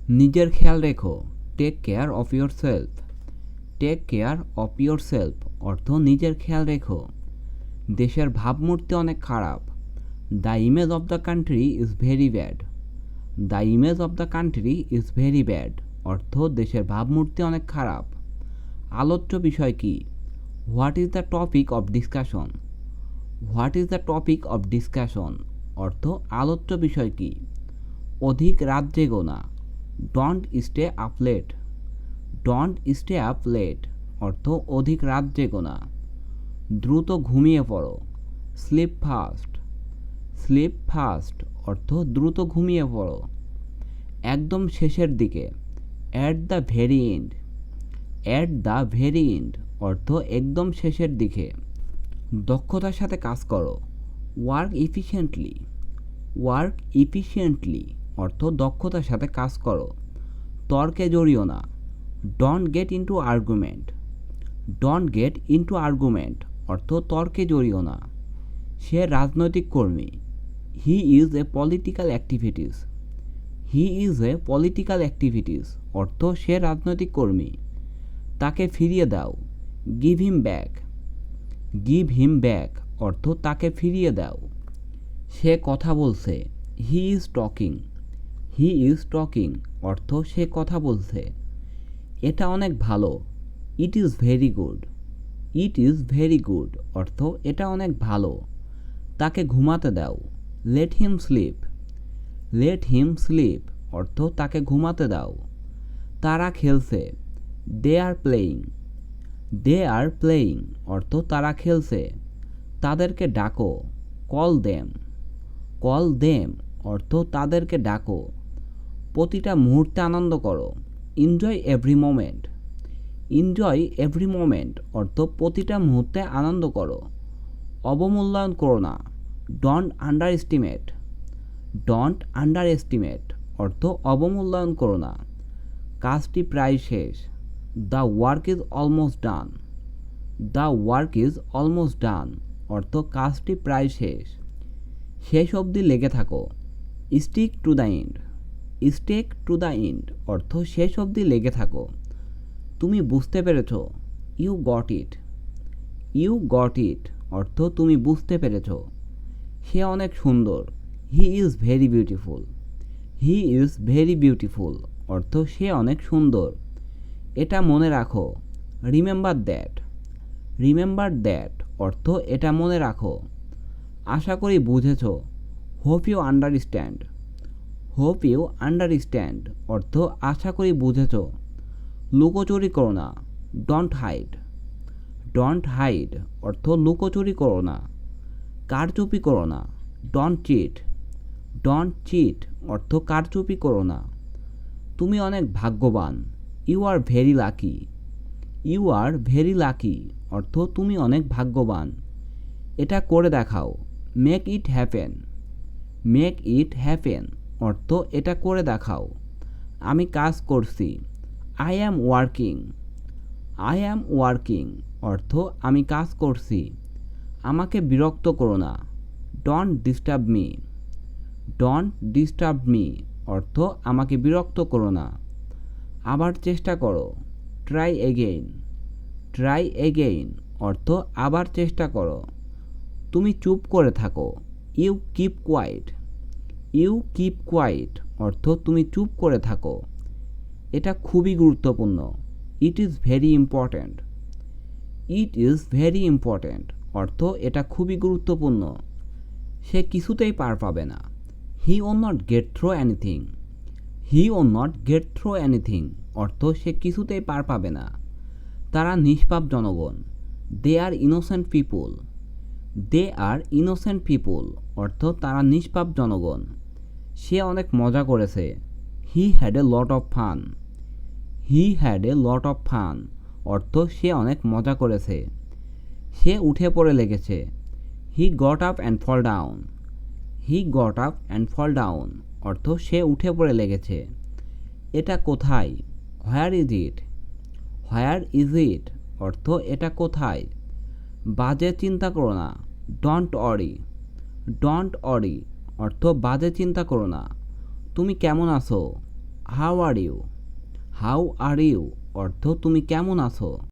নিজের খেয়াল রেখো, take care of yourself. Take care of yourself অর্থ নিজের খেয়াল রেখো। দেশের ভাবমূর্তি অনেক খারাপ। The image of the country is very bad. The image of the country is very bad অর্থ দেশের ভাবমূর্তি অনেক খারাপ। আলোচ্য বিষয় কি? What is the topic of discussion? What is the topic of discussion অর্থ আলোচ্য বিষয় কি? অধিক রাত জেগো না। Don't stay up late. Don't stay up late অর্থ অধিক রাত জেগো না। দ্রুত ঘুমিয়ে পড়ো। Slip fast. স্লিপ ফাস্ট অর্থ দ্রুত ঘুমিয়ে পড়ো। একদম শেষের দিকে। At the very end. At the very end অর্থ একদম শেষের দিকে। দক্ষতার সাথে কাজ করো। Work efficiently. ওয়ার্ক এফিশিয়েন্টলি অর্থ দক্ষতার সাথে কাজ করো। তর্কে জড়িও না। Don't get into argument. Don't get into argument অর্থ তর্কে জড়িও না। সে রাজনৈতিক কর্মী। He is a political activities. He is a political activities অর্থ সে রাজনৈতিক কর্মী। তাকে ফিরিয়ে দাও। Give him back. Give him back অর্থ তাকে ফিরিয়ে দাও। সে কথা বলছে। He is talking. He is talking অর্থ সে কথা বলছে। এটা অনেক ভালো। ইট is very good. It is very good অর্থ এটা অনেক ভালো। তাকে ঘুমাতে দাও। Let him sleep. Let him sleep অর্থ তাকে ঘুমাতে দাও। তারা খেলছে। দে are playing. They are playing অর্থ তারা খেলছে। তাদেরকে ডাকো। Call them. কল দেম অর্থ তাদেরকে ডাকো। প্রতিটা মুহূর্তে আনন্দ করো। Enjoy every moment. Enjoy every moment অর্থ প্রতিটা মুহূর্তে আনন্দ করো। অবমূল্যায়ন করো না। Don't underestimate. Don't underestimate অর্থ অবমূল্যায়ন করো না। কাজটি প্রায় শেষ। The work is almost done. The work is almost done অর্থ কাজটি প্রায় শেষ। শেষ অবধি লেগে থাকো। Stick to the end. Stick to the end অর্থ শেষ অবধি লেগে থাকো। তুমি বুঝতে পেরেছ। You got it. You got ইট অর্থ তুমি বুঝতে পেরেছ। সে অনেক সুন্দর। He is very beautiful. He is very beautiful অর্থ সে অনেক সুন্দর। এটা মনে রাখো। Remember that. রিমেম্বার দ্যাট অর্থ এটা মনে রাখো। আশা করি বুঝেছ। Hope you understand. Hope you understand অর্থ আশা করি বুঝেছ। লুকোচুরি করো না। Don't hide. ডোন্ট হাইড অর্থ লুকোচুরি করো না। কারচুপি করো না। Don't cheat. ডোন্ট চিট অর্থ কারচুপি করো না। তুমি অনেক ভাগ্যবান। You are very lucky. You are very lucky অর্থ তুমি অনেক ভাগ্যবান। এটা করে দেখাও। Make it happen. Make it happen অর্থ এটা করে দেখাও। আমি কাজ করছি। I am working. I am working অর্থ আমি কাজ করছি। আমাকে বিরক্ত করো না। Don't disturb me. Don't disturb me অর্থ আমাকে বিরক্ত করো না। আবার চেষ্টা করো। Try again. ট্রাই এগেইন অর্থ আবার চেষ্টা করো। তুমি চুপ করে থাকো। You keep quiet. You keep quiet অর্থ তুমি চুপ করে থাকো। এটা খুবই গুরুত্বপূর্ণ। It is very important. It is very important অর্থ এটা খুবই গুরুত্বপূর্ণ। সে কিছুতেই পার পাবে না। হি ওল নট গেট থ্রু এনিথিং। হি ওল নট গেট থ্রু এনিথিং অর্থ সে কিছুতেই পার পাবে না। তারা নিষ্পাপ জনগণ। দে আর ইনোসেন্ট পিপুল। দে আর ইনোসেন্ট পিপুল অর্থ তারা নিষ্পাপ জনগণ। সে অনেক মজা করেছে। He had a lot of fun. He had a lot of fun অর্থ সে অনেক মজা করেছে। সে উঠে পড়ে লেগেছে। He got up and fall down. He got up and fall down অর্থ সে উঠে পড়ে লেগেছে। এটা কোথায়? Where is it. Where is it অর্থ এটা কোথায়। বাজে চিন্তা করো না। ডোন্ট অরি। ডোন্ট অরি অর্থ বাজে চিন্তা করো না। তুমি কেমন আছো? How are you? How are you অর্থ তুমি কেমন আছো?